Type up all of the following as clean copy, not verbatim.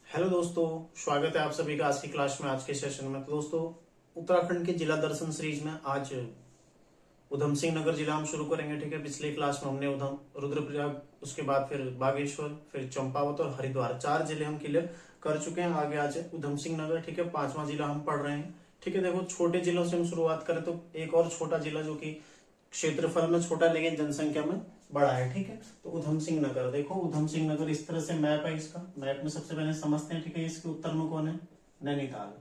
Hello दोस्तों, स्वागत है आप सभी का आज की क्लास में, आज के सेशन में। तो दोस्तों, उत्तराखंड के जिला दर्शन सीरीज में आज उधम सिंह नगर जिला हम शुरू करेंगे। ठीक है, पिछले क्लास में हमने उधम, रुद्रप्रयाग, उसके बाद फिर बागेश्वर, फिर चंपावत और हरिद्वार, 4 जिले हम क्लियर कर चुके हैं। आगे आज उधम सिंह नगर, ठीक है, 5वां जिला हम पढ़ रहे हैं। ठीक है, देखो छोटे जिलों से हम शुरुआत करें तो एक और छोटा जिला जो कि क्षेत्रफल में छोटा लेकिन जनसंख्या में बड़ा है। ठीक है, तो उधम सिंह नगर, देखो उधम सिंह नगर इस तरह से मैप है इसका। मैप में सबसे पहले समझते हैं। ठीक है, इसके उत्तर में कौन है? नैनीताल।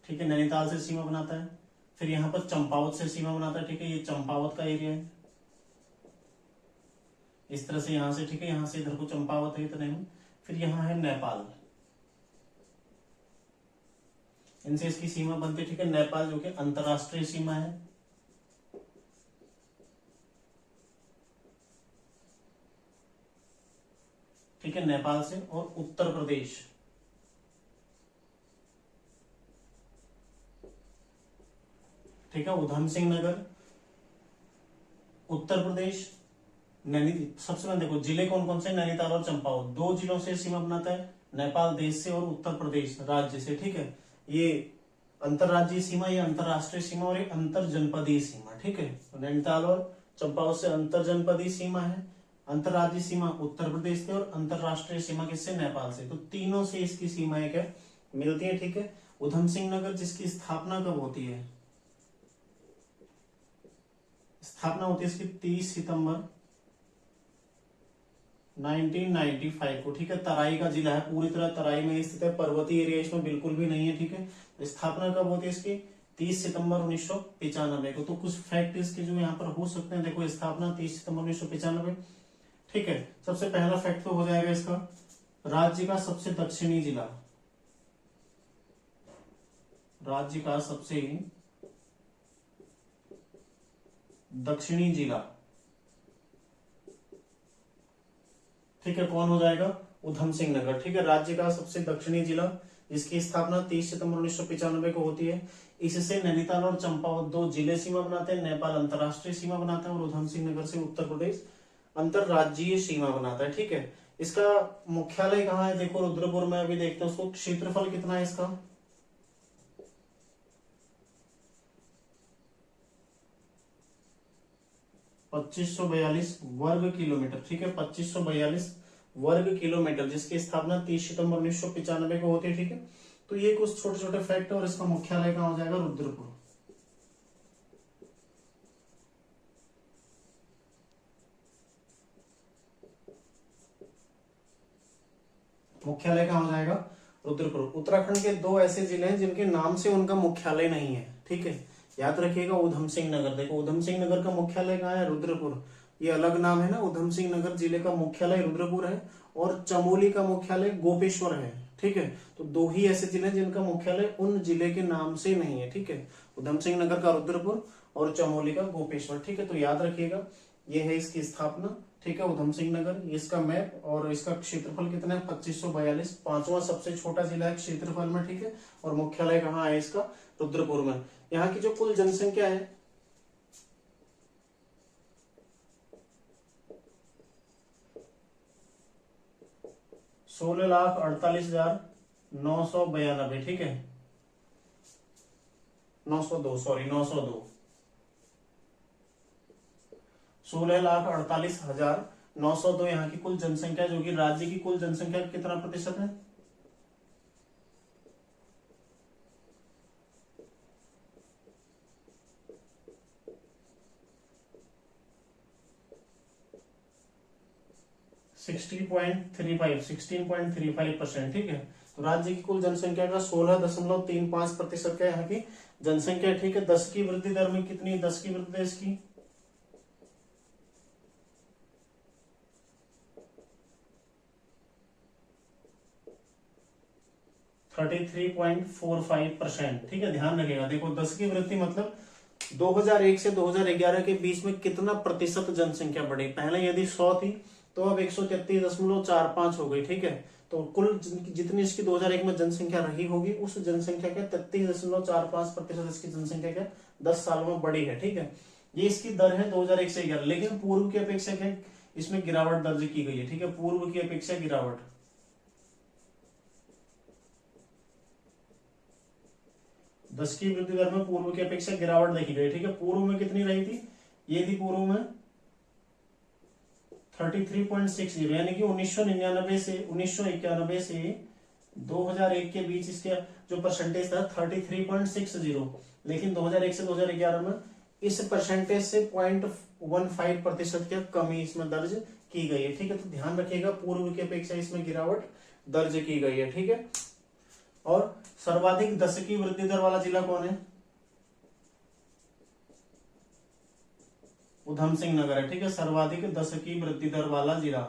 ठीक है, नैनीताल से सीमा बनाता है। फिर यहाँ पर चंपावत से सीमा बनाता है। ठीक है, ये चंपावत का एरिया है इस तरह से, यहां से। ठीक है, यहां से इधर को चंपावत है इतने में। फिर यहाँ है नेपाल, इनसे इसकी सीमा बनती है। ठीक है, नेपाल जो कि अंतरराष्ट्रीय सीमा है। ठीक है, नेपाल से। और उत्तर प्रदेश, ठीक है, उधम सिंह नगर, उत्तर प्रदेश, सबसे पहले देखो जिले कौन कौन से, नैनीताल और चंपावत, 2 जिलों से सीमा बनाता है। नेपाल देश से और उत्तर प्रदेश राज्य से। ठीक है, ये अंतरराज्यीय सीमा, ये अंतरराष्ट्रीय सीमा और ये अंतर जनपदीय सीमा। ठीक है, तो नैनीताल और चंपावत से अंतर जनपदीय सीमा है। अंतरराज्यीय सीमा उत्तर प्रदेश से और अंतरराष्ट्रीय सीमा किससे? नेपाल से। तो तीनों से इसकी सीमाएं क्या मिलती है। ठीक है, उधम सिंह नगर जिसकी स्थापना कब होती है? स्थापना होती है इसकी 30 सितंबर 1995 को। ठीक है, तराई का जिला है, पूरी तरह तराई में स्थित है, पर्वतीय एरिया इसमें बिल्कुल भी नहीं है। ठीक है, स्थापना कब होती है इसकी? 30 सितंबर 1995 को। तो कुछ फैक्ट इसके जो यहाँ पर हो सकते हैं। देखो, स्थापना 30 सितंबर 1995। ठीक है, सबसे पहला फैक्ट तो हो जाएगा इसका, राज्य का सबसे दक्षिणी जिला, राज्य का सबसे दक्षिणी जिला, ठीक है, कौन हो जाएगा? उधम सिंह नगर। ठीक है, राज्य का सबसे दक्षिणी जिला, जिसकी स्थापना 30 सितंबर 1995 को होती है। इससे नैनीताल और चंपावत 2 जिले सीमा बनाते हैं। नेपाल अंतरराष्ट्रीय सीमा बनाता है और उधम सिंह नगर से उत्तर प्रदेश अंतरराज्यीय सीमा बनाता है। ठीक है, इसका मुख्यालय कहाँ है? देखो रुद्रपुर में। अभी देखते हैं उसको, क्षेत्रफल कितना है इसका? 2542 वर्ग किलोमीटर। ठीक है, 2542 वर्ग किलोमीटर, जिसकी स्थापना 30 सितंबर 1995 को होती है। ठीक है, तो ये कुछ छोटे छोटे फैक्ट है। और इसका मुख्यालय कहाँ हो जाएगा? रुद्रपुर। मुख्यालय कहाँ हो जाएगा? रुद्रपुर। उत्तराखंड के 2 ऐसे जिले हैं जिनके नाम से उनका मुख्यालय नहीं है। ठीक है, याद रखिएगा, उधम सिंह नगर। देखो उधम सिंह नगर का मुख्यालय कहाँ है? रुद्रपुर। ये अलग नाम है ना, उधम सिंह नगर जिले का मुख्यालय रुद्रपुर है और चमोली का मुख्यालय गोपेश्वर है। ठीक है, तो 2 ही ऐसे जिले हैं जिनका मुख्यालय उन जिले के नाम से नहीं है। ठीक है, उधम सिंह नगर का रुद्रपुर और चमोली का गोपेश्वर। ठीक है, तो याद रखिएगा, ये है इसकी स्थापना। ठीक है, उधम सिंह नगर, ये इसका मैप। और इसका क्षेत्रफल कितना है? 2542, 5वां सबसे छोटा जिला है क्षेत्रफल में। ठीक है, और मुख्यालय कहाँ है इसका? रुद्रपुर में। यहाँ की जो कुल जनसंख्या है 16,48,992। ठीक है, 902, सॉरी 902, 16,48,902 यहाँ की कुल जनसंख्या, जो कि राज्य की कुल जनसंख्या का कितना प्रतिशत है? 16.35%। ठीक है, तो राज्य की कुल जनसंख्या का 16.35% का यहाँ की जनसंख्या। ठीक है, 10 की वृद्धि दर में कितनी? 10 की वृद्धि दर इसकी 33.45%। ठीक है, ध्यान रखिएगा। देखो 10 की वृद्धि मतलब 2001 से 2011 के बीच में कितना प्रतिशत जनसंख्या बढ़ी। पहले यदि 100 थी तो अब 133.45 हो गई। ठीक है, तो कुल जितनी इसकी 2001 में जनसंख्या रही होगी, उस जनसंख्या का 33.45% इसकी जनसंख्या क्या 10 सालों में बढ़ी है। ठीक है, ये इसकी दर है 2001 से 11। लेकिन पूर्व की अपेक्षा क्या इसमें गिरावट दर्ज की गई है। ठीक है, पूर्व की अपेक्षा गिरावट। 10 की वृद्धि दर में पूर्व की अपेक्षा गिरावट देखी गई, ठीक है। पूर्व में कितनी रही थी, ये थी पूर्व में 33.60, यानी कि 1999 से 2001 के बीच इसके जो परसेंटेज था 33.60, लेकिन 2001 से 2011 में इस परसेंटेज से 0.15% की कमी इसमें दर्ज की गई है, ठीक है। तो ध्यान रखिएगा पूर्व की अपेक्षा इसमें गिरावट दर्ज की गई है, ठीक है। और सर्वाधिक 10 की वृद्धि दर वाला जिला कौन है, उधम सिंह नगर है, ठीक है। सर्वाधिक 10 की वृद्धि दर वाला जिला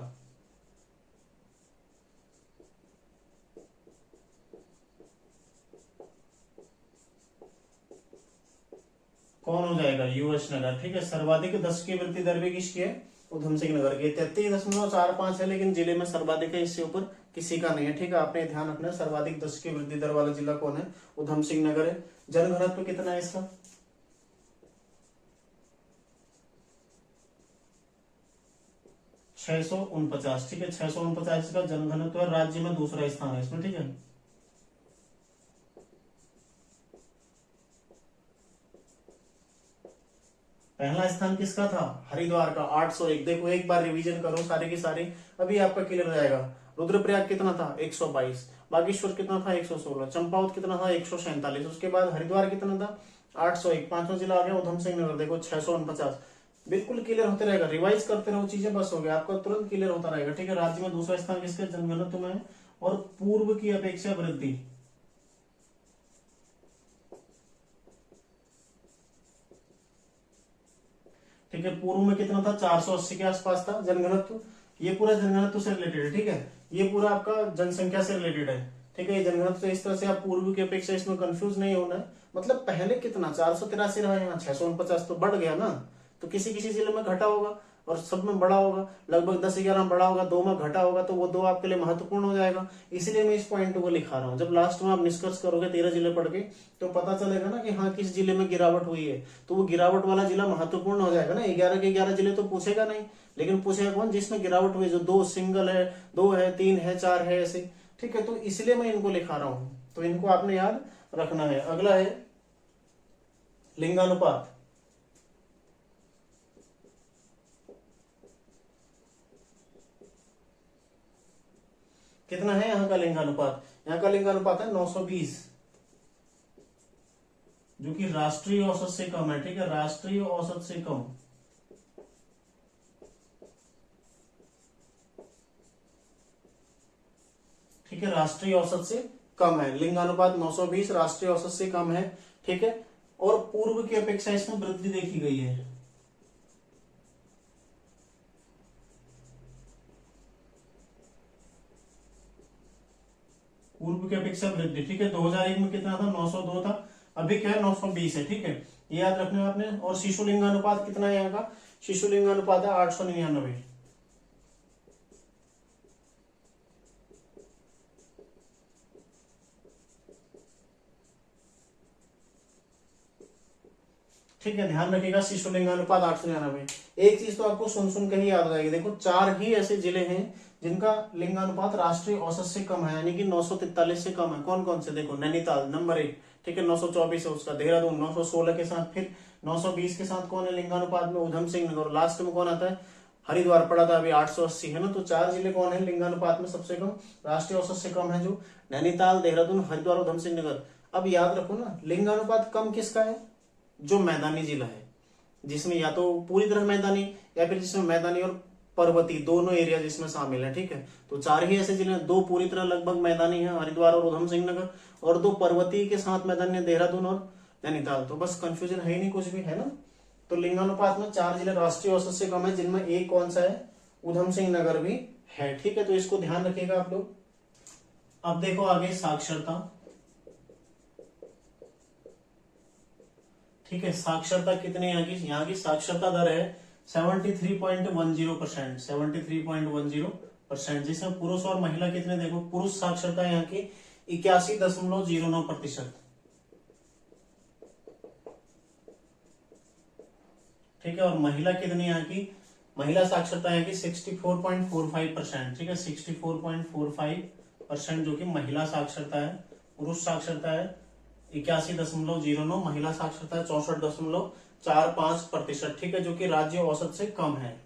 कौन हो जाएगा, यूएस नगर, ठीक है। सर्वाधिक 10 की वृद्धि दर भी किसकी है, उधम सिंह नगर की 33.45 है, लेकिन जिले में सर्वाधिक है, इससे ऊपर किसी का नहीं है, ठीक है। आपने ध्यान रखना है सर्वाधिक 10 की वृद्धि दर वाला जिला कौन है, उधम सिंह नगर है। जनघनत्व कितना है इसका, 649, ठीक है। 649 का जनघनत्व है, राज्य में दूसरा स्थान है इसमें, ठीक है। पहला स्थान किसका था, हरिद्वार का 801। देखो एक बार रिवीजन करो सारे की सारी, अभी आपका क्लियर हो जाएगा। रुद्रप्रयाग कितना था 122, बागेश्वर कितना था 116, चंपावत कितना था 147, उसके बाद हरिद्वार कितना था 801, पांचवा जिला आ गया उधम सिंह नगर, देखो 649। बिल्कुल क्लियर होते रहेगा, रिवाइज करते रहो चीजें, बस हो गया आपका, तुरंत क्लियर होता रहेगा, ठीक है। राज्य में दूसरा स्थान किसका, जनघनत्व में है और पूर्व की अपेक्षा वृद्धि, ठीक है। पूर्व में कितना था 480 के आसपास था जनघनत्व, ये पूरा जनघनत्व से रिलेटेड है, ठीक है। ये पूरा आपका जनसंख्या से रिलेटेड है, ठीक है। ये जनघनत्व इस तरह से आप पूर्व की अपेक्षा इसमें कंफ्यूज नहीं होना है। मतलब पहले कितना 483 रहा, यहाँ 649, तो बढ़ गया ना, तो किसी किसी जिले में घटा होगा और सब में बड़ा होगा, लगभग 10-11 में बड़ा होगा, 2 में घटा होगा, तो वो 2 आपके लिए महत्वपूर्ण हो जाएगा। इसलिए मैं इस पॉइंट को लिखा रहा हूँ। जब लास्ट में आप निष्कर्ष करोगे 13 जिले पढ़ के, तो पता चलेगा ना कि हाँ किस जिले में गिरावट हुई है, तो वो गिरावट वाला जिला महत्वपूर्ण हो जाएगा ना। 11 के 11 जिले तो पूछेगा नहीं, लेकिन पूछेगा कौन, जिसमें गिरावट हुई, जो 2 सिंगल है, 2 है, 3 है, 4 है, ऐसे, ठीक है। तो इसलिए मैं इनको लिखा रहा हूं, तो इनको आपने याद रखना है। अगला है लिंगानुपात, कितना है यहाँ का लिंगानुपात, यहाँ का लिंगानुपात है 920, जो कि राष्ट्रीय औसत से कम है, ठीक है। राष्ट्रीय औसत से कम, ठीक है, राष्ट्रीय औसत से कम है। लिंगानुपात 920 राष्ट्रीय औसत से कम है, ठीक है। और पूर्व की अपेक्षा इसमें वृद्धि देखी गई है, पूर्व की अपेक्षा वृद्धि, ठीक है। 2001 में कितना था 902 था, अभी क्या है 920 है, ठीक है। ये याद रखना है आपने। और शिशु लिंगानुपात कितना है यहाँ का, शिशु लिंगानुपात है 899, ठीक है। ध्यान रखिएगा शिशु लिंगानुपात 899। एक चीज तो आपको सुन सुन के ही याद आएगी, देखो 4 ही ऐसे जिले हैं जिनका लिंगानुपात राष्ट्रीय औसत से कम है, यानी कि 943 से कम है। कौन कौन से, देखो नैनीताल नंबर 1, ठीक है, 924 है उसका। देहरादून 916 के साथ, फिर 920 के साथ कौन है लिंगानुपात में, उधम सिंह नगर। लास्ट में कौन आता है, हरिद्वार पड़ा था अभी 880 है ना। तो 4 जिले कौन है लिंगानुपात में सबसे कम, राष्ट्रीय औसत से कम है, जो नैनीताल, देहरादून, हरिद्वार, उधम सिंह नगर। अब याद रखो ना, लिंगानुपात कम किसका है, जो मैदानी जिला है, जिसमें या तो पूरी तरह मैदानी या फिर जिसमें मैदानी और पर्वतीय दोनों एरिया जिसमें शामिल है, ठीक है। तो 4 ही ऐसे जिले हैं, 2 पूरी तरह लगभग मैदानी है, हरिद्वार और उधम सिंह नगर, और 2 पर्वतीय के साथ मैदानी है, देहरादून और नैनीताल। तो बस कंफ्यूजन है ही नहीं कुछ भी, है ना। तो लिंगानुपात में 4 जिले राष्ट्रीय औसत से कम है, जिनमें एक कौन सा है, उधम सिंह नगर भी है, ठीक है। तो इसको ध्यान रखिएगा आप लोग। अब देखो आगे साक्षरता, ठीक है। साक्षरता कितनी यहाँ की साक्षरता दर है 73.10%, 73.10%, जिसमें पुरुष और महिला कितने, देखो पुरुष साक्षरता यहाँ की 81.09%, ठीक है। और महिला कितनी यहाँ की, महिला साक्षरता यहाँ की 64.45%, ठीक है, 64.45%, जो कि महिला साक्षरता है। पुरुष साक्षरता है 81.09, महिला साक्षरता है 64.45%, ठीक है, जो कि राज्य औसत से कम है।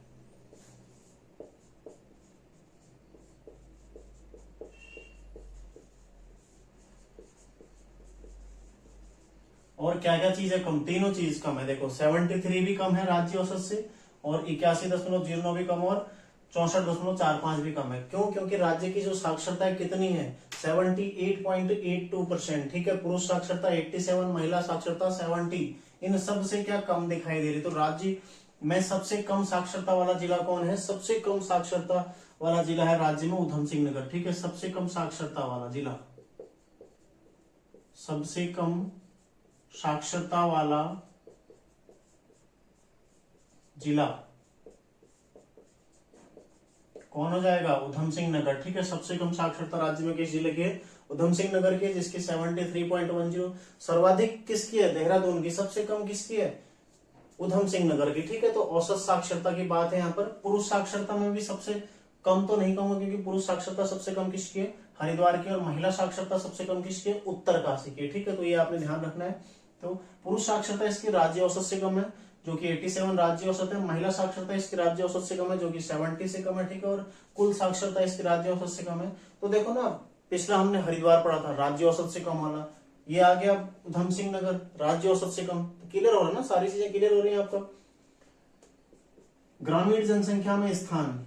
और क्या क्या चीज है कम? तीनों चीज कम है। देखो 73 भी कम है राज्य औसत से, और 81.09 भी कम, और 64.45 भी कम है। क्यों? क्योंकि राज्य की जो साक्षरता है कितनी है? 78.82%, ठीक है। पुरुष साक्षरता 87, महिला साक्षरता 70, इन सब से क्या कम दिखाई दे रही। तो राज्य में सबसे कम साक्षरता वाला जिला कौन है? सबसे कम साक्षरता वाला जिला है राज्य में उधम सिंह नगर, ठीक है। सबसे कम साक्षरता वाला जिला, सबसे कम साक्षरता वाला जिला कौन हो जाएगा? उधम सिंह नगर, ठीक है। सबसे कम साक्षरता राज्य में किस जिले की है? उधम सिंह नगर की, जिसकी 73.10। सर्वाधिक किसकी है? देहरादून की। सबसे कम किसकी है? उधम सिंह नगर की, ठीक है। तो औसत साक्षरता की बात है यहाँ पर। पुरुष साक्षरता में भी सबसे कम तो नहीं कहूंगा, क्योंकि पुरुष साक्षरता सबसे कम किसकी है? हरिद्वार की। और महिला साक्षरता सबसे कम किसकी है? उत्तरकाशी की, ठीक है। तो ये आपने ध्यान रखना है। तो पुरुष साक्षरता इसकी राज्य औसत से कम है, जो कि 87 राज्य औसत है। महिला साक्षरता इसकी राज्य औसत से कम है, जो कि 70 से कम है, ठीक है। और कुल साक्षरता इसकी राज्य औसत से कम है। तो देखो ना, पिछला हमने हरिद्वार पढ़ा था, राज्य औसत से कम वाला। ये आ गया उधम सिंह नगर, राज्य औसत से कम। तो क्लियर हो रहा है ना? सारी चीजें क्लियर हो रही है आपको। ग्रामीण जनसंख्या में स्थान,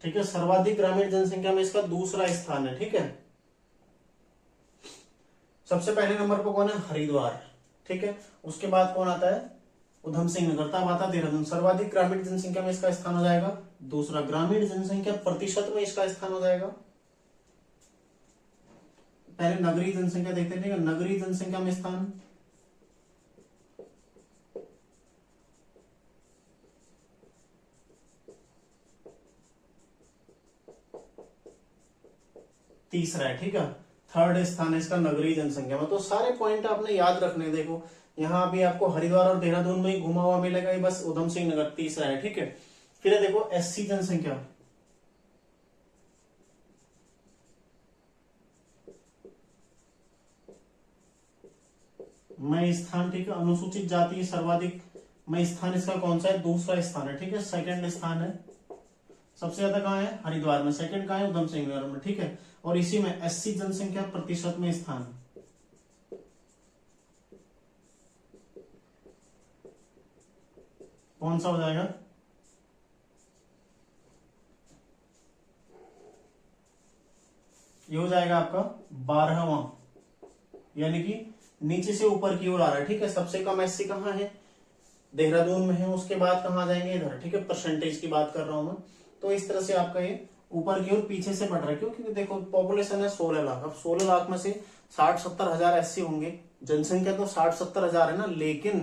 ठीक है। सर्वाधिक ग्रामीण जनसंख्या में इसका दूसरा स्थान है, ठीक है। सबसे पहले नंबर पर कौन है? हरिद्वार, ठीक है। उसके बाद कौन आता है? उधम सिंह नगर, तब आता देहरादून। सर्वाधिक ग्रामीण जनसंख्या में इसका स्थान हो जाएगा दूसरा। ग्रामीण जनसंख्या प्रतिशत में इसका स्थान हो जाएगा, पहले नगरीय जनसंख्या देखते हैं, ठीक है। नगरीय जनसंख्या में स्थान तीसरा है, ठीक है। थर्ड स्थान है इसका नगरीय जनसंख्या में। तो सारे पॉइंट आपने याद रखने। देखो यहाँ भी आपको हरिद्वार और देहरादून में ही घुमा हुआ मिलेगा, ये बस उधम सिंह नगर तीसरा है, ठीक है। फिर देखो एससी जनसंख्या में स्थान, ठीक है। अनुसूचित जाति सर्वाधिक में स्थान इसका कौन सा है? दूसरा स्थान है, ठीक है। सेकंड स्थान है। सबसे ज्यादा कहाँ है? हरिद्वार में। सेकंड कहाँ है? उधम सिंह नगर में, ठीक है। और इसी में एससी जनसंख्या प्रतिशत में स्थान कौन सा हो जाएगा? ये हो जाएगा आपका 12वां, यानी कि नीचे से ऊपर की ओर आ रहा है, ठीक है। सबसे कम एससी कहाँ है? देहरादून में है। उसके बाद कहाँ आ जाएंगे? इधर, ठीक है। परसेंटेज की बात कर रहा हूं मैं। तो इस तरह से आपका ये ऊपर की ओर पीछे से बढ़ रहा है। क्यों? क्योंकि देखो पॉपुलेशन है 16 लाख। अब 16 लाख में से 60-70 हजार एससी होंगे। जनसंख्या तो 60-70 हजार है ना, लेकिन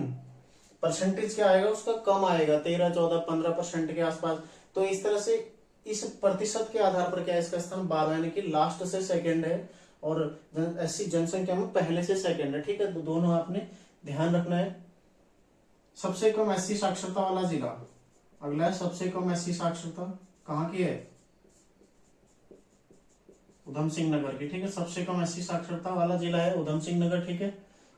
परसेंटेज क्या आएगा उसका? कम आएगा, 13-14-15% के आसपास। तो इस तरह से इस प्रतिशत के आधार पर क्या है? इसका स्थान 12, यानी कि लास्ट से सेकंड है, और एससी जनसंख्या में पहले से सेकंड है, ठीक है। तो दोनों आपने ध्यान रखना है। सबसे कम एससी साक्षरता वाला जिला अगला है। सबसे कम एससी साक्षरता कहाँ की है? उधम सिंह नगर की, ठीक है। सबसे कम एससी साक्षरता वाला जिला है उधम सिंह नगर, ठीक है।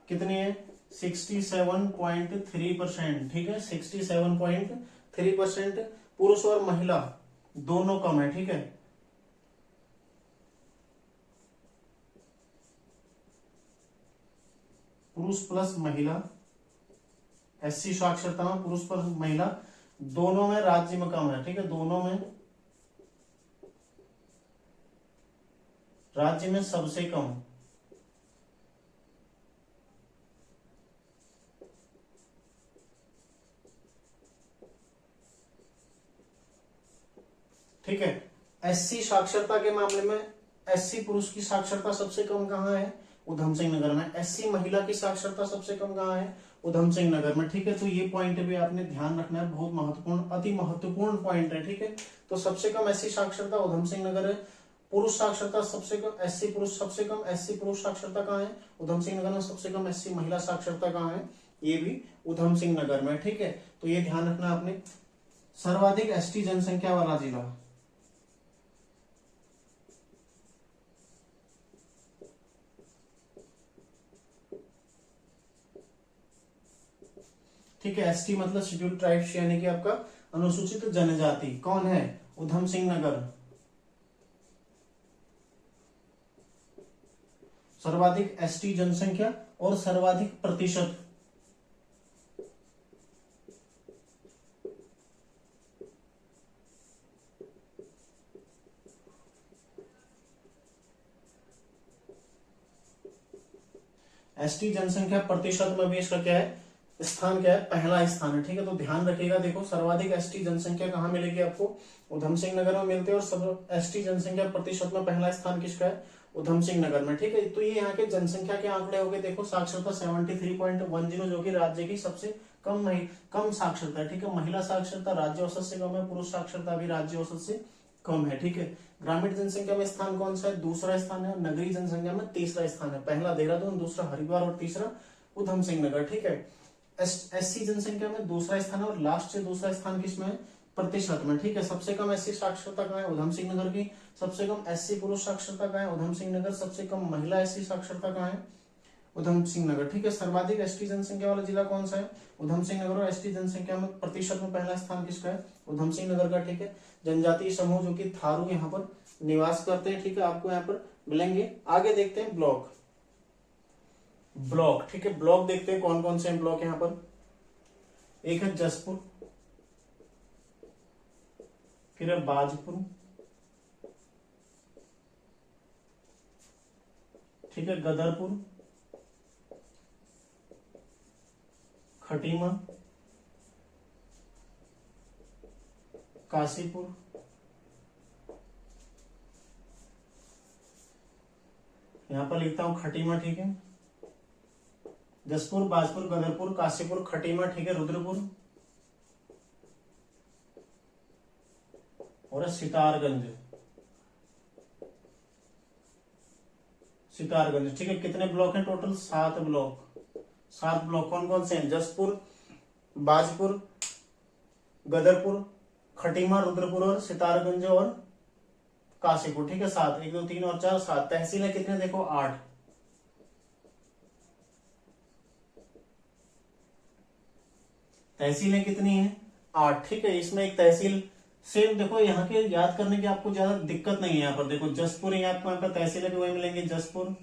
कितनी है? 67.3%, ठीक है। 67.3%। पुरुष और महिला दोनों कम है, ठीक है। पुरुष प्लस महिला, एससी साक्षरता में पुरुष प्लस महिला दोनों में राज्य में कम है, ठीक है। दोनों में राज्य में सबसे कम, ठीक है। एससी साक्षरता के मामले में एससी पुरुष की साक्षरता सबसे कम कहाँ है? उधम सिंह नगर में। एससी महिला की साक्षरता सबसे कम कहाँ है? उधम सिंह नगर में, ठीक है। तो ये पॉइंट भी आपने ध्यान रखना है, बहुत महत्वपूर्ण, अति महत्वपूर्ण पॉइंट है, ठीक है। तो सबसे कम एससी साक्षरता उधम सिंह नगर है। पुरुष साक्षरता सबसे कम, एससी पुरुष सबसे कम एससी पुरुष साक्षरता कहाँ है? उधम सिंह नगर में। सबसे कम एससी महिला साक्षरता कहाँ है? ये भी उधम सिंह नगर में, ठीक है। तो ये ध्यान रखना आपने, सर्वाधिक एसटी जनसंख्या वाला जिला, ठीक है। एसटी मतलब शेड्यूल्ड ट्राइब्स, यानी कि आपका अनुसूचित जनजाति, कौन है? उधम सिंह नगर। सर्वाधिक एसटी जनसंख्या और सर्वाधिक प्रतिशत, एसटी जनसंख्या प्रतिशत में भी इसका क्या है, स्थान क्या है, पहला स्थान है, ठीक है। तो ध्यान रखिएगा, देखो सर्वाधिक एसटी जनसंख्या कहाँ मिलेगी आपको? उधम सिंह नगर में मिलते हैं, और सब एसटी जनसंख्या प्रतिशत में पहला स्थान किसका है? उधम सिंह नगर में, ठीक है। तो ये यहाँ के जनसंख्या के आंकड़े हो गए। देखो साक्षरता 73.10, जो कि राज्य की सबसे कम साक्षरता है, ठीक है। महिला साक्षरता राज्य औसत से कम है, पुरुष साक्षरता भी राज्य औसत से कम है, ठीक है। ग्रामीण जनसंख्या में स्थान कौन सा है? दूसरा स्थान है। नगरीय जनसंख्या में तीसरा स्थान है, पहला देहरादून, दूसरा हरिद्वार और तीसरा उधम सिंह नगर, ठीक है। एससी जनसंख्या में दूसरा स्थान है, और लास्ट से दूसरा स्थान किसमें है? प्रतिशत में, ठीक है। सबसे कम एससी साक्षरता कहाँ है? उधम सिंह नगर की। सबसे कम एससी पुरुष साक्षरता कहाँ है? उधम सिंह नगर। सबसे कम महिला एससी साक्षरता कहाँ है? उधम सिंह नगर, ठीक है। सर्वाधिक एसटी जनसंख्या वाला जिला कौन सा है? उधम सिंह नगर। और एसटी जनसंख्या में प्रतिशत में पहला स्थान किसका है? उधम सिंह नगर का, ठीक है। जनजातीय समूह जो कि थारू यहाँ पर निवास करते हैं, ठीक है, आपको यहाँ पर मिलेंगे। आगे देखते हैं ब्लॉक, ठीक है। ब्लॉक देखते हैं कौन कौन से हैं ब्लॉक यहाँ पर। एक है जसपुर, फिर है बाजपुर, ठीक है, गदरपुर, खटीमा, काशीपुर, यहां पर लिखता हूं खटीमा, ठीक है। जसपुर, बाजपुर, गदरपुर, काशीपुर, खटीमा, ठीक है, रुद्रपुर और सितारगंज, ठीक है। कितने ब्लॉक हैं टोटल? 7 ब्लॉक। 7 ब्लॉक कौन कौन से हैं? जसपुर, बाजपुर, गदरपुर, खटीमा, रुद्रपुर और सितारगंज और काशीपुर, ठीक है। 7, 1 2 3 और 4, 7। तहसीलें कितने? देखो 8। तहसीलें कितनी हैं? 8, ठीक है। इसमें एक तहसील सेम, देखो यहाँ के याद करने की आपको ज्यादा दिक्कत नहीं है। यहाँ पर देखो जसपुर है, आपको यहाँ पर तहसीलें भी वही मिलेंगे, जसपुर,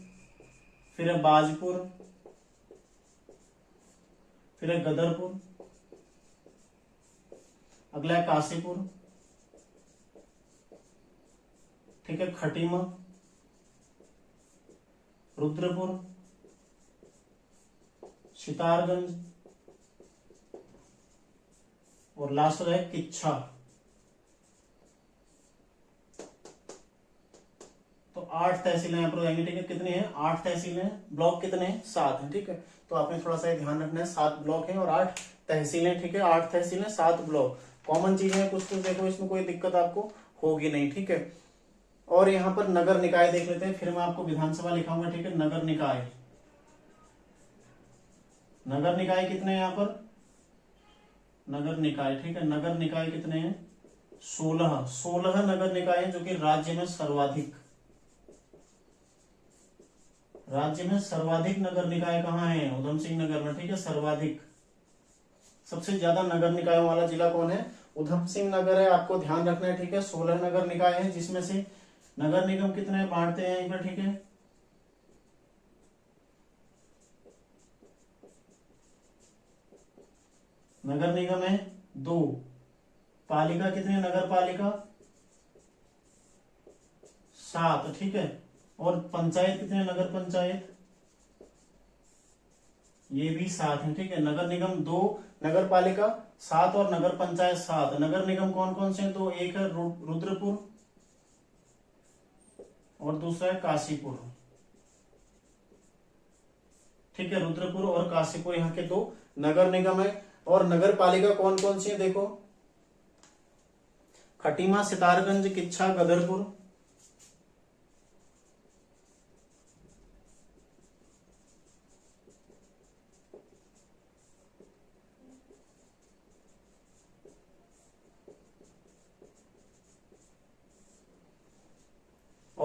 फिर है बाजपुर, फिर है गदरपुर, अगला है काशीपुर, ठीक है, खटीमा, रुद्रपुर, सितारगंज और लास्ट है किच्छा। तो 8 तहसीलें यहाँ पर हो जाएंगी, ठीक है। कितनी है? 8 तहसीलें। ब्लॉक कितने हैं? 7 हैं, ठीक है। तो आपने थोड़ा सा ध्यान रखना है, 7 ब्लॉक हैं और 8 तहसीलें, ठीक है। 8 तहसीलें, 7 ब्लॉक। कॉमन चीजें हैं कुछ, देखो इसमें कोई दिक्कत आपको होगी नहीं, ठीक है। और यहाँ पर नगर निकाय देख लेते हैं, फिर मैं आपको विधानसभा लिखाऊंगा, ठीक है। नगर निकाय, नगर निकाय कितने हैं यहाँ पर? नगर निकाय, ठीक है। नगर निकाय कितने हैं? 16 नगर निकाय हैं, जो कि राज्य में सर्वाधिक, नगर निकाय कहाँ है? उधम सिंह नगर में, ठीक है, सर्वाधिक। सबसे ज्यादा नगर निकायों वाला जिला कौन है? उधम सिंह नगर है, आपको ध्यान रखना है, ठीक है। 16 नगर निकाय हैं, जिसमें से नगर निगम कितने बांटते हैं यहीं पर, ठीक है। नगर निगम है 2, पालिका कितने? नगर पालिका 7, ठीक है। और पंचायत कितने? नगर पंचायत ये भी 7 है, ठीक है। नगर निगम 2, नगर पालिका 7 और नगर पंचायत 7। नगर निगम कौन कौन से हैं? तो एक है रुद्रपुर और दूसरा है काशीपुर, ठीक है। रुद्रपुर और काशीपुर यहाँ के 2 नगर निगम है। और नगर पालिका कौन कौन सी है? देखो खटीमा, सितारगंज, किच्छा, गदरपुर,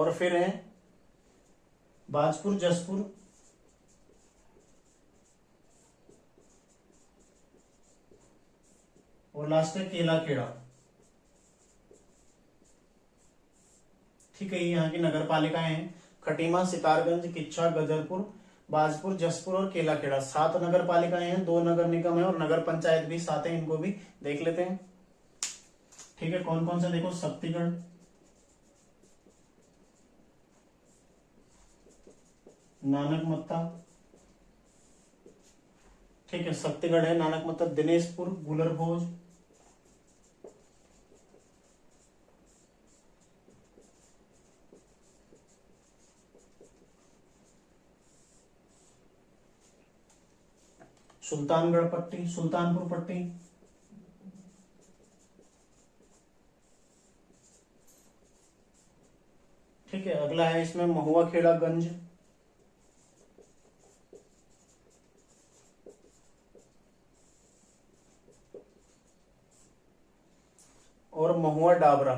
और फिर है बाजपुर जसपुर, और लास्ट है केलाखेड़ा। ठीक है, ये यहाँ की नगर पालिकाएं हैं। खटीमा, सितारगंज, किच्छा, गदरपुर, बाजपुर, जसपुर और केलाखेड़ा। 7 नगर पालिकाएं हैं, 2 नगर निगम है और नगर पंचायत भी 7 है। इनको भी देख लेते हैं। ठीक है, कौन कौन से देखो, शक्तिगढ़, नानकमत्ता, ठीक है शक्तिगढ़ है, नानकमत्ता, दिनेशपुर, गुलरभोज, सुल्तानगढ़ पट्टी, सुल्तानपुर पट्टी, ठीक है। अगला है इसमें महुआ खेड़ा गंज, और महुआ डाबरा।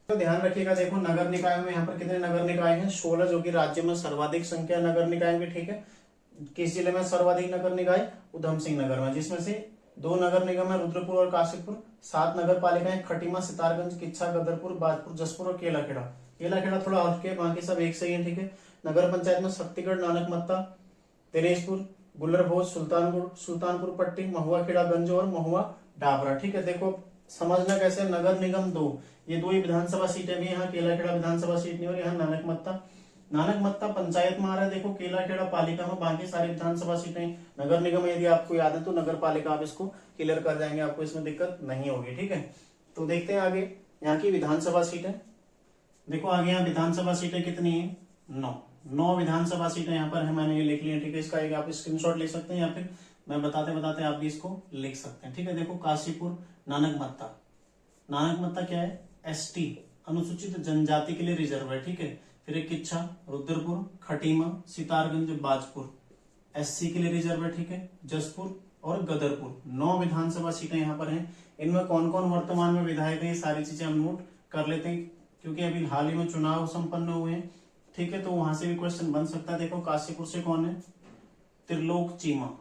तो ध्यान रखिएगा, देखो नगर निकाय में यहाँ पर कितने नगर निकाय हैं, 16, जो कि राज्य में सर्वाधिक संख्या नगर निकाय की। ठीक है, किस जिले में सर्वाधिक नगर निकाय, उधम सिंह नगर में, जिसमें से 2 नगर निगम है, रुद्रपुर और काशीपुर। 7 नगर पालिकाएं, खटीमा, सितारगंज, किच्छा, गदरपुर, बाजपुर, जसपुर और केलाखेड़ा। केलाखेड़ा थोड़ा हटके, बाकी सब एक सही है। ठीक है, नगर पंचायत में शक्तिगढ़, नानकमत्ता, दिनेशपुर, गुल्लरभोज, सुल्तानपुर पट्टी, महुआ खेड़ा गंज और महुआ डाबरा। ठीक है, देखो समझना कैसे, नगर निगम 2, ये 2 ही विधानसभा सीटें भी, यहाँ केलाखेड़ा विधानसभा सीट नहीं और यहाँ नानकमत्ता पंचायत में आ रहा है। देखो केलाखेड़ा पालिका में, बाकी सारी विधानसभा सीटें नगर निगम है। यदि आपको याद है तो नगर पालिका आप इसको क्लियर कर जाएंगे, आपको इसमें दिक्कत नहीं होगी। ठीक है, तो देखते हैं आगे यहाँ की विधानसभा सीटें। देखो आगे यहाँ विधानसभा सीटें कितनी है, 9 विधानसभा सीटें यहाँ पर है, मैंने ये लिख ली है। ठीक है, इसका एक आप स्क्रीनशॉट ले सकते हैं या फिर मैं बताते बताते आप भी इसको लिख सकते हैं। ठीक है, देखो काशीपुर, नानकमत्ता क्या है, एसटी अनुसूचित जनजाति के लिए रिजर्व है। ठीक है, फिर एक किच्छा, रुद्रपुर, खटीमा, सितारगंज, बाजपुर एससी के लिए रिजर्व है। ठीक है, जसपुर और गदरपुर 9 विधानसभा सीटें यहाँ पर हैं। इनमें कौन कौन वर्तमान में विधायक है, ये सारी चीजें हम नोट कर लेते हैं, क्योंकि अभी हाल ही में चुनाव संपन्न हुए हैं। ठीक है, तो वहां से भी क्वेश्चन बन सकता है। देखो काशीपुर से कौन है, त्रिलोक चीमा,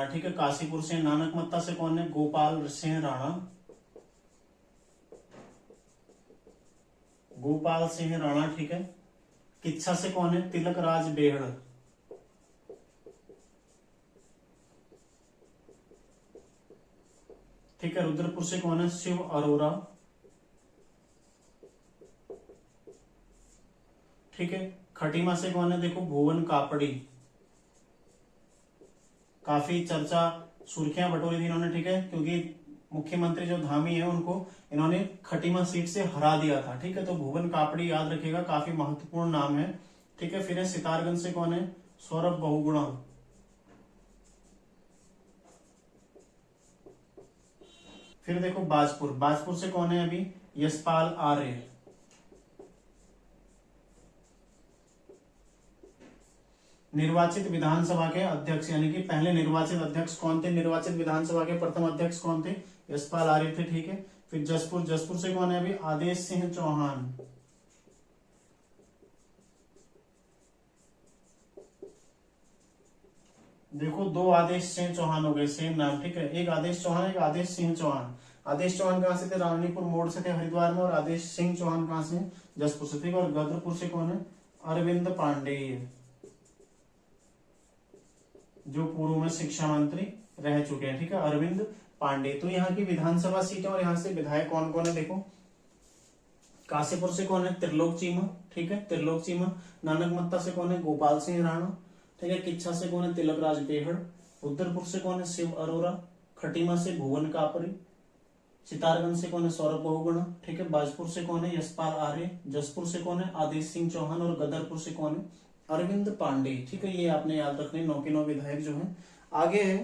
ठीक है काशीपुर से। नानकमत्ता से कौन है, गोपाल सिंह राणा, ठीक है। किच्छा से कौन है, तिलक राज बेहड़, ठीक है। रुद्रपुर से कौन है, शिव अरोरा, ठीक है। खटीमा से कौन है, देखो भुवन कापड़ी, काफी चर्चा सुर्खियां बटोरी थी इन्होंने। ठीक है, क्योंकि मुख्यमंत्री जो धामी है उनको इन्होंने खटीमा सीट से हरा दिया था। ठीक है, तो भुवन कापड़ी याद रखिएगा, काफी महत्वपूर्ण नाम है। ठीक है, फिर सितारगंज से कौन है, सौरभ बहुगुणा, फिर देखो बाजपुर से कौन है अभी, यशपाल आर्य, निर्वाचित विधानसभा के अध्यक्ष, यानी कि पहले निर्वाचित अध्यक्ष कौन थे, निर्वाचित विधानसभा के प्रथम अध्यक्ष कौन थे, यशपाल आर्य थे। ठीक है, फिर जसपुर से कौन है अभी, आदेश सिंह चौहान, देखो 2 आदेश सिंह चौहान हो गए, सेम नाम। ठीक है, एक आदेश चौहान, एक आदेश सिंह चौहान। आदेश चौहान कहां से थे, रानीपुर मोड़ से थे, हरिद्वार में, और आदेश सिंह चौहान कहां से, जसपुर से। ठीक है, और गदरपुर से कौन है, अरविंद पांडे, जो पूर्व में शिक्षा मंत्री रह चुके हैं। ठीक है, अरविंद पांडे। तो यहाँ की विधानसभा सीटें और यहाँ से विधायक कौन कौन है, देखो काशीपुर से कौन है, त्रिलोक चीमा, ठीक है, त्रिलोक चीमा। नानकमत्ता से कौन है, गोपाल सिंह राणा, ठीक है। किच्छा से कौन है, तिलक राज बेहड़। रुद्रपुर से कौन है, शिव अरोरा। खटीमा से भुवन कापरी। सितारगंज से कौन है, सौरभ बहुगुणा, ठीक है। बाजपुर से कौन है, यशपाल आर्य। जसपुर से कौन है, आदेश सिंह चौहान। और गदरपुर से कौन है, अरविंद पांडे। ठीक है, ये आपने याद रखने, 9 के 9 विधायक जो हैं। आगे है,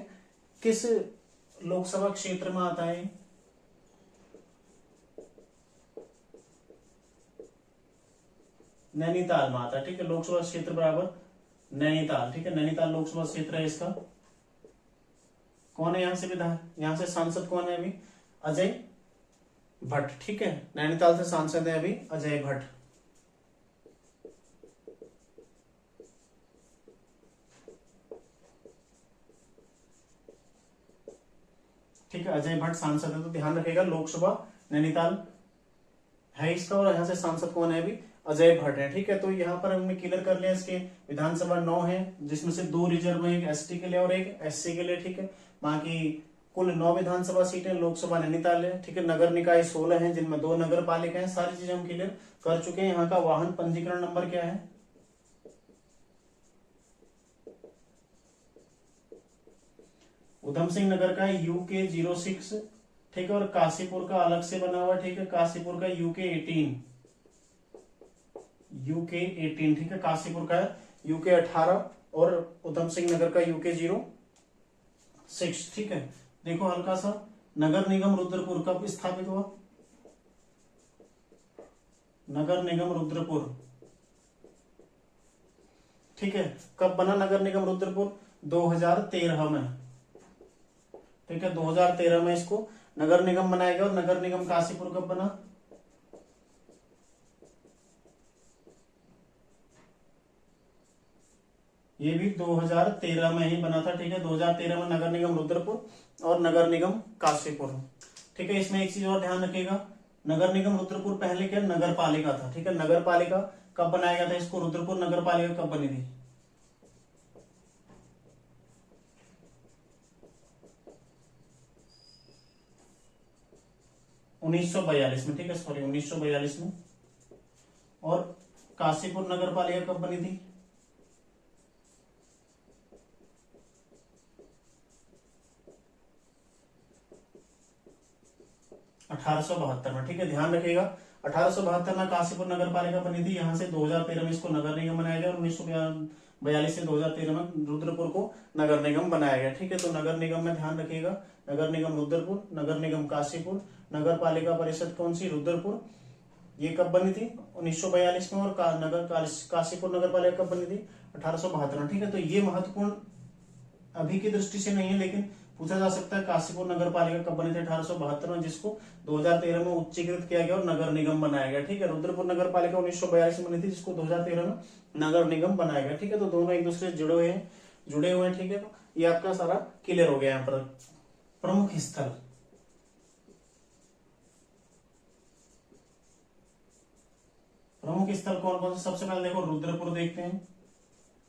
किस लोकसभा क्षेत्र में आता है, नैनीताल में आता है। ठीक है, लोकसभा क्षेत्र बराबर नैनीताल, ठीक है, नैनीताल लोकसभा क्षेत्र है इसका। कौन है यहाँ से विधायक, यहाँ से सांसद कौन है अभी, अजय भट्ट, ठीक है, नैनीताल से सांसद है अभी अजय भट्ट। ठीक है, अजय भट्ट सांसद है, तो ध्यान रखिएगा लोकसभा नैनीताल है इसका, और यहाँ से सांसद कौन है अभी, अजय भट्ट है, ठीक है। तो यहाँ पर हमने क्लियर कर लिया इसके विधानसभा 9 है, जिसमें से 2 रिजर्व है, एक एसटी के लिए और एक एससी के लिए, ठीक है। बाकी कुल 9 विधानसभा सीटें लोकसभा नैनीताल है, ठीक है। नगर निकाय 16 है, जिनमें 2 नगर पालिका है। सारी चीजें हम क्लियर कर चुके हैं। यहाँ का वाहन पंजीकरण नंबर क्या है, उधम सिंह नगर का UK 06, ठीक है, और काशीपुर का अलग से बना हुआ, ठीक है, काशीपुर का UK 18, ठीक है, काशीपुर का UK 18 और उधम सिंह नगर का UK 06, ठीक है। देखो हल्का सा, नगर निगम रुद्रपुर कब स्थापित हुआ, नगर निगम रुद्रपुर, ठीक है, कब बना नगर निगम रुद्रपुर, 2013 में, ठीक है, 2013 में इसको नगर निगम बनाया गया। और नगर निगम काशीपुर कब बना, ये भी 2013 में ही बना था, ठीक है, 2013 में नगर निगम रुद्रपुर और नगर निगम काशीपुर, ठीक है। इसमें एक चीज और ध्यान रखिएगा, नगर निगम रुद्रपुर पहले क्या नगर पालिका था, ठीक है। नगर पालिका कब बनाया गया था इसको, रुद्रपुर नगर पालिका कब बनी थी, 1942 में, ठीक है, सॉरी 1942 में। और काशीपुर नगर पालिका कब बनी थी, 1872 में, ठीक है, ध्यान रखिएगा। 1872 में काशीपुर नगर पालिका बनी थी। यहाँ से 2013 में इसको नगर निगम बनाया गया और 1942 से 2013 में रुद्रपुर को नगर निगम बनाया गया, ठीक है। तो नगर निगम में ध्यान रखिएगा, नगर निगम रुद्रपुर, नगर निगम काशीपुर, नगर पालिका परिषद कौन सी, रुद्रपुर, ये कब बनी थी 1942 में। और काशीपुर नगर पालिका कब बनी थी, 1872 में, ठीक है। तो ये महत्वपूर्ण अभी की दृष्टि से नहीं है, लेकिन पूछा जा सकता है काशीपुर नगर पालिका कब बनी थी, 1872 में, जिसको 2013 में उच्चीकृत किया गया और नगर निगम बनाया गया, ठीक है। रुद्रपुर नगर पालिका 1942 में बनी थी, जिसको 2013 में नगर निगम बनाया गया, ठीक है। तो दोनों एक दूसरे से जुड़े हुए हैं, ठीक है। तो ये आपका सारा क्लियर हो गया। यहाँ पर प्रमुख स्थल, प्रमुख स्थल कौन कौन से, सबसे पहले देखो रुद्रपुर देखते हैं,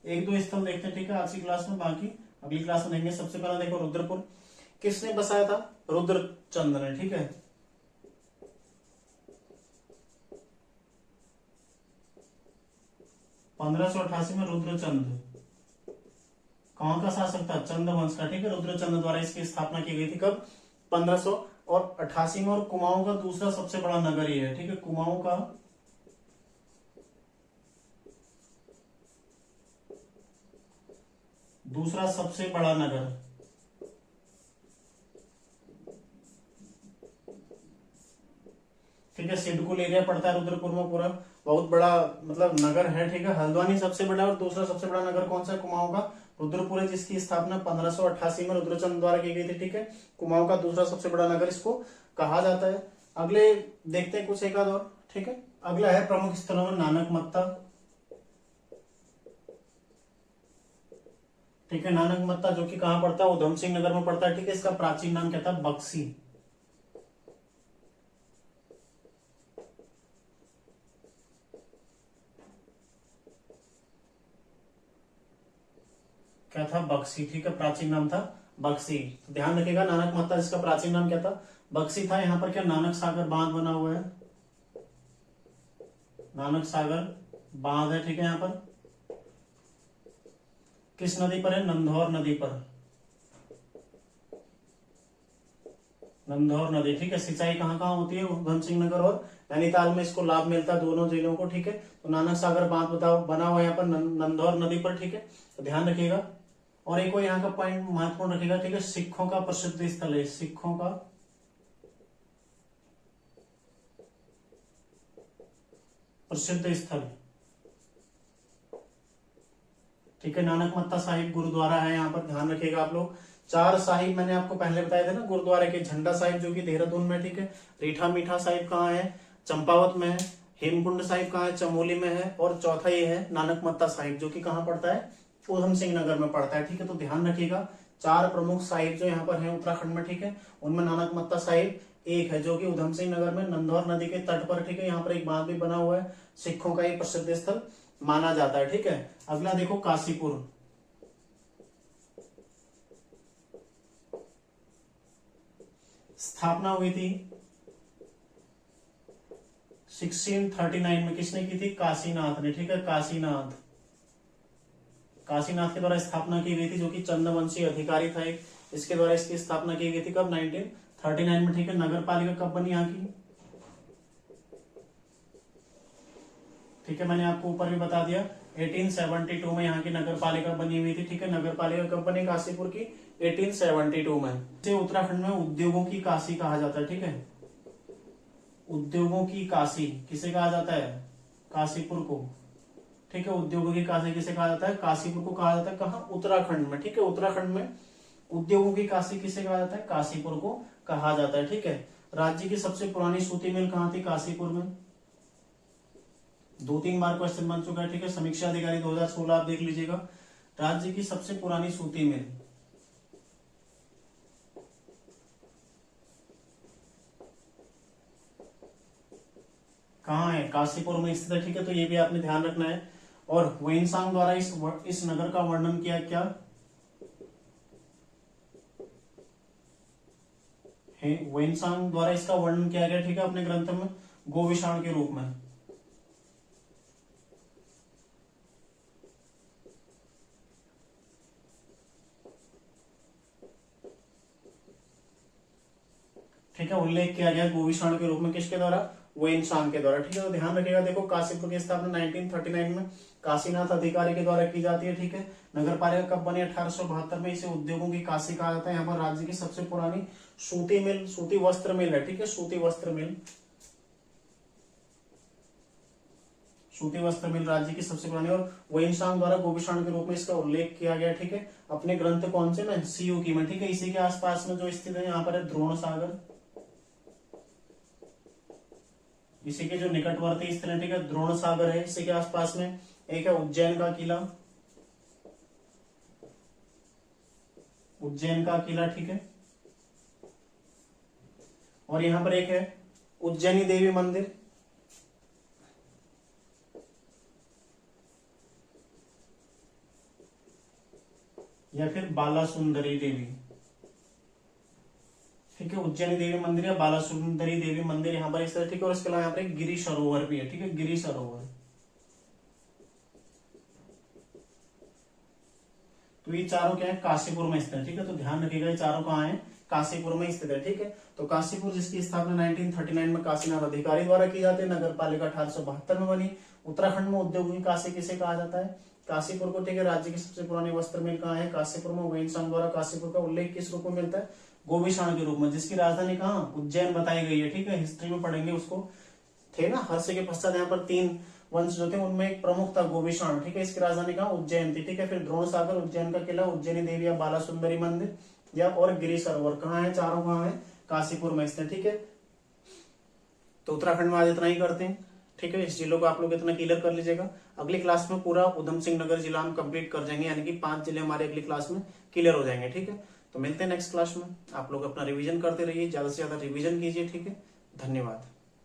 1-2 स्थल देखते हैं, ठीक है, आज की क्लास में, बाकी अगली क्लास में देखेंगे। सबसे पहले देखो रुद्रपुर किसने बसाया था, रुद्रचंद ने, ठीक है। ₹1588 में रुद्रचंद, कौन का शासक था, चंद वंश का, ठीक है। रुद्रचंद द्वारा इसकी स्थापना की गई थी कब, 1588 में। और कुमाऊं का दूसरा सबसे बड़ा नगर ये है, ठीक है, कुमाऊं का दूसरा सबसे बड़ा नगर, ठीक है। सिडकुल एरिया पड़ता है रुद्रपुर में, पूरा बहुत बड़ा मतलब नगर है, ठीक है। हल्द्वानी सबसे बड़ा और दूसरा सबसे बड़ा नगर कौन सा है, कुमाऊं का रुद्रपुर है, जिसकी स्थापना 1588 में रुद्रचंद द्वारा की गई थी, ठीक है। कुमाऊं का दूसरा सबसे बड़ा नगर इसको कहा जाता है। अगले देखते हैं कुछ एक आध और, ठीक है। अगला है प्रमुख स्थलों में नानक मत्ता, ठीक है। नानक मत्ता जो कि कहां पड़ता है, उधम सिंह नगर में पड़ता है, ठीक है। इसका प्राचीन नाम क्या था, बक्सी, क्या था, बक्सी, ठीक है, प्राचीन नाम था बक्सी। तो ध्यान रखिएगा, नानक मत्ता जिसका प्राचीन नाम क्या था, बक्सी था। यहाँ पर क्या नानक सागर बांध बना हुआ है, नानक सागर बांध है, ठीक है। यहाँ पर किस नदी पर है, नंधौर नदी पर, नंधौर नदी, ठीक है। सिंचाई कहाँ कहाँ होती है, उधम सिंह नगर और नैनीताल में इसको लाभ मिलता है, दोनों जिलों को, ठीक है। तो नानक सागर बांध बना हुआ है यहाँ पर नंधौर नदी पर, ठीक है। तो ध्यान रखिएगा। और एक और यहाँ का पॉइंट महत्वपूर्ण रखिएगा, ठीक है, सिखों का प्रसिद्ध स्थल है, सिखों का प्रसिद्ध स्थल, ठीक है। नानक मत्ता साहिब गुरुद्वारा है, यहाँ पर ध्यान रखिएगा आप लोग। 4 साहिब मैंने आपको पहले बताया था ना गुरुद्वारे के, झंडा साहिब जो कि देहरादून में, ठीक है। रीठा मीठा साहिब कहाँ है, चंपावत में है। हेमकुंड साहिब कहाँ है, चमोली में है। और चौथा ये है नानक मत्ता साहिब जो कि कहाँ पड़ता है, उधम सिंह नगर में पड़ता है, ठीक है। तो ध्यान रखिएगा 4 प्रमुख साहिब जो यहाँ पर है उत्तराखंड में, ठीक है। उनमें नानक मत्ता साहिब एक है जो कि उधम सिंह नगर में नंदौर नदी के तट पर, ठीक है। यहाँ पर एक बांध भी बना हुआ है, सिखों का ये प्रसिद्ध स्थल माना जाता है, ठीक है। अगला देखो काशीपुर। स्थापना हुई थी 1639 में, किसने की थी, काशीनाथ ने, ठीक है। काशीनाथ के द्वारा स्थापना की गई थी, जो कि चंद्रवंशी अधिकारी था एक, इसके द्वारा इसकी स्थापना की गई थी। कब, 1939 में, ठीक है। नगर पालिका कब बनी यहाँ की, ठीक है। मैंने आपको ऊपर भी बता दिया 1872 में यहाँ की नगर पालिका बनी हुई थी, ठीक है। नगर पालिका कब बनी काशीपुर की, 1872 में। इसे उत्तराखंड में उद्योगों की काशी कहा जाता है, ठीक है। उद्योगों की काशी किसे कहा जाता है, काशीपुर को, ठीक है। उद्योगों की काशी किसे कहा जाता है, काशीपुर को कहा जाता है। कहाँ, उत्तराखंड में, ठीक है। उत्तराखंड में उद्योगों की काशी किसे कहा जाता है, काशीपुर को कहा जाता है, ठीक है। राज्य की सबसे पुरानी सूती मिल कहाँ थी, काशीपुर में। 2-3 बार क्वेश्चन बन चुका है, ठीक है। समीक्षा अधिकारी 2016 आप देख लीजिएगा। राज्य की सबसे पुरानी सूती मिल कहाँ है, काशीपुर में स्थित है, ठीक है। तो ये भी आपने ध्यान रखना है। और ह्वेनसांग द्वारा इस नगर का वर्णन किया, क्या, ह्वेनसांग द्वारा इसका वर्णन किया गया, ठीक है, अपने ग्रंथ में गोविषाण के रूप में। ठीक है, उल्लेख किया गया गोविषाण के रूप में, किसके द्वारा, ह्वेनसांग के द्वारा, ठीक है। तो ध्यान रखिएगा, देखो काशीपुर की स्थापना 1939 में काशीनाथ अधिकारी के द्वारा की जाती है, ठीक है। नगर पालिका कब बनी, 1872 में। इसे उद्योगों की काशी कहा जाता है। यहाँ पर राज्य की सबसे पुरानी सूती मिल, सूती वस्त्र मिल है, ठीक है। सूती वस्त्र मिल राज्य की सबसे पुरानी, और ह्वेनसांग द्वारा गोविषाण के रूप में इसका उल्लेख किया गया, ठीक है, अपने ग्रंथ कौन से में, सीयूकी में, ठीक है। इसी के आसपास में जो स्थित है यहाँ पर है द्रोण सागर, इसी के जो निकटवर्ती स्थित है, ठीक है, द्रोण सागर है। इसी के आसपास में एक है उज्जैन का किला, ठीक है। और यहाँ पर एक है उज्जैनी देवी मंदिर, या फिर बालासुंदरी देवी, ठीक है। उज्जैनी देवी मंदिर या बालासुंदरी देवी मंदिर यहाँ पर इस तरह, ठीक है। और इसके अलावा यहाँ पर एक गिरी सरोवर भी है, ठीक है, गिरी सरोवर। तो ये चारों क्या है, काशीपुर में स्थित है, ठीक है। तो ध्यान रखिएगा ये चारों कहाँ है, काशीपुर में स्थित है, ठीक है। तो काशीपुर जिसकी स्थापना 1939 में काशीनाथ अधिकारी द्वारा की जाती है, नगर पालिका 1872 में बनी। उत्तराखंड में उद्योगों की काशी किसे कहा जाता है, काशीपुर को, ठीक है। राज्य की सबसे पुरानी वस्त्र मिल कहाँ है, काशीपुर में। ह्वेनसांग द्वारा काशीपुर का उल्लेख किस रूप में मिलता है, गोविषाण के रूप में, जिसकी राजधानी कहाँ, उज्जैन बताई गई है, ठीक है। हिस्ट्री में पढ़ेंगे उसको, थे ना, हर्ष के पश्चात यहाँ पर 3 वंश जो थे उनमें एक प्रमुख था गोविषाण, ठीक है। इसकी राजधानी कहाँ, उज्जैन थी, ठीक है। फिर द्रोण सागर, उज्जैन का किला, उज्जैनी देवी या बालासुंदरी मंदिर, या और गिरी सरोवर कहाँ है, चारों कहाँ है, काशीपुर में स्थित, ठीक है। तो उत्तराखंड में आज इतना ही करते हैं, ठीक है। इस जिलों को आप लोग इतना क्लियर कर लीजिएगा। अगली क्लास में पूरा उधम सिंह नगर जिला हम कंप्लीट कर जाएंगे, यानी कि 5 जिले हमारे अगली क्लास में क्लियर हो जाएंगे, ठीक है। तो मिलते हैं नेक्स्ट क्लास में। आप लोग अपना रिवीजन करते रहिए, ज्यादा से ज्यादा रिवीजन कीजिए, ठीक है। धन्यवाद।